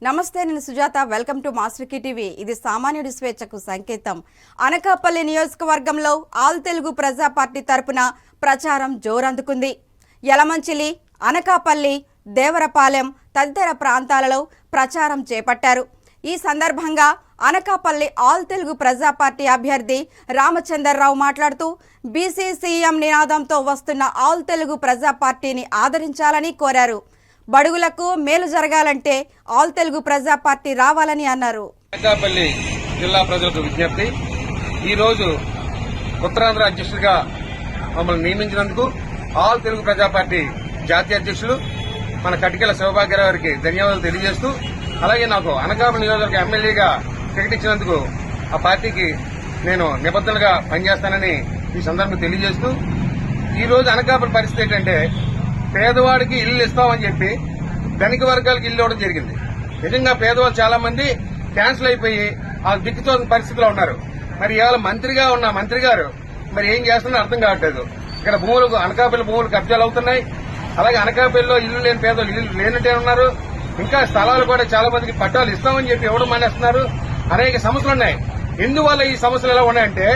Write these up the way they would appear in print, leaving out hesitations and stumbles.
నమస్తే, నేను Sujatha. Welcome to master TV. ఇది సామాన్యుడి స్వేచ్ఛకు సంకేతం. అనకాపల్లి నియోజకవర్గంలో ఆల్ తెలుగు ప్రజా పార్టీ తరపున ప్రచారం జోరందుకుంది. యలమంచిలి, అనకాపల్లి, దేవరపాలెం తదితర ప్రాంతాలలో ప్రచారం చేపట్టారు. ఈ సందర్భంగా అనకాపల్లి ఆల్ తెలుగు ప్రజా పార్టీ అభ్యర్థి రామచంద్రరావు మాట్లాడుతూ బీసీసీఎం నినాదంతో వస్తున్న ఆల్ తెలుగు ప్రజా పార్టీని ఆదరించాలని కోరారు. బడుగులకు మేలు జరగాలంటే ఆల్ తెలుగు ప్రజా పార్టీ రావాలని అన్నారు. అనకాపల్లి జిల్లా ప్రజలకు విజ్ఞప్తి. ఈ రోజు ఉత్తరాంధ్ర అధ్యక్షుడిగా మమ్మల్ని నియమించినందుకు ఆల్ తెలుగు ప్రజా పార్టీ జాతీయ అధ్యక్షులు మన కటికల శివభాగ్యరావు గారికి ధన్యవాదాలు తెలియజేస్తూ, అలాగే నాకు అనకాపల్లి నియోజకవర్గ ఎమ్మెల్యేగా టికెట్ ఇచ్చినందుకు ఆ పార్టీకి నేను నిబద్ధనగా పనిచేస్తానని ఈ సందర్భంగా తెలియజేస్తూ, ఈ రోజు అనకాపల్లి పరిస్థితి ఏంటంటే పేదవాడికి ఇల్లు ఇస్తామని చెప్పి ధనిక వర్గాలకు ఇల్లు ఇవ్వడం జరిగింది. నిజంగా పేదవాళ్ళు చాలా మంది క్యాన్సిల్ అయిపోయి ఆ దిక్కుతోని పరిస్థితిలో ఉన్నారు. మరి ఇవాళ మంత్రిగా ఉన్న మంత్రి గారు మరి ఏం చేస్తున్నారో అర్థం కావట్లేదు. ఇక్కడ అనకాపల్లి భూములు కబ్జాలు అవుతున్నాయి. అలాగే అనకాపల్లిలో ఇల్లు లేని పేదలు ఇల్లు లేనట్టే ఉన్నారు. ఇంకా స్థలాలు కూడా చాలా మందికి పట్టాలు ఇస్తామని చెప్పి ఇవ్వడం మానేస్తున్నారు. అనేక సమస్యలు ఉన్నాయి. ఎందువల్ల ఈ సమస్యలు ఎలా ఉన్నాయంటే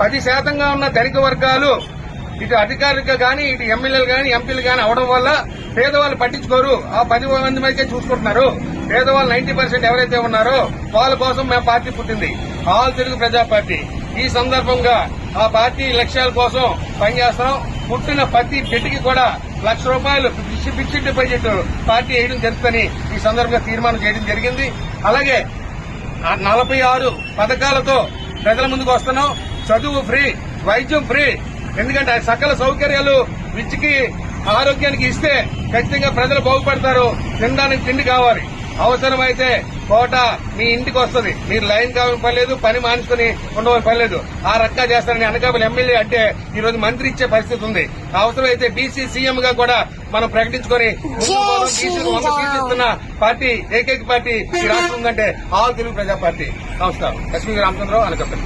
10% ఉన్న ధనిక వర్గాలు ఇటు అధికారులుగా గానీ ఇటు ఎమ్మెల్యేలు గానీ ఎంపీలు గానీ అవడం వల్ల పేదవాళ్ళు పట్టించుకోరు. ఆ 10 మంది మధ్య చూసుకుంటున్నారు. పేదవాళ్ళు 90% ఎవరైతే ఉన్నారో వాళ్ళ కోసం మేము పార్టీ పుట్టింది, ఆల్ తెలుగు ప్రజా పార్టీ. ఈ సందర్భంగా ఆ పార్టీ లక్ష్యాల కోసం పనిచేస్తాం. పుట్టిన ప్రతి బిడ్డకి కూడా ₹1,00,000 ఫిక్స్డ్ డిపాజిట్ పార్టీ వేయడం జరుగుతుందని ఈ సందర్భంగా తీర్మానం చేయడం జరిగింది. అలాగే 46 పథకాలతో ప్రజల ముందుకు వస్తున్నాం. చదువు ఫ్రీ, వైద్యం ఫ్రీ. ఎందుకంటే సకల సౌకర్యాలు విద్యకి ఆరోగ్యానికి ఇస్తే ఖచ్చితంగా ప్రజలు బాగుపడతారు. తినడానికి తిండి కావాలి. అవసరమైతే కోట మీ ఇంటికి వస్తుంది. మీరు లైన్ కావాలని పర్లేదు, పని మానుకుని ఉండవని పర్లేదు. ఆ రకంగా చేస్తారని అనకాపల్లి ఎమ్మెల్యే అంటే ఈ రోజు మంత్రి ఇచ్చే పరిస్థితి ఉంది. అవసరమైతే బీసీ సీఎం గా కూడా మనం ప్రకటించుకుని బీసీలు 100 సీట్లు ఇస్తున్న పార్టీ ఏకైక పార్టీ ఈ రాష్ట్రం ఉందంటే ఆల్ తెలుగు ప్రజా పార్టీ. నమస్కారం. ఎస్పీ రామచంద్రరావు, అనకాపల్లి.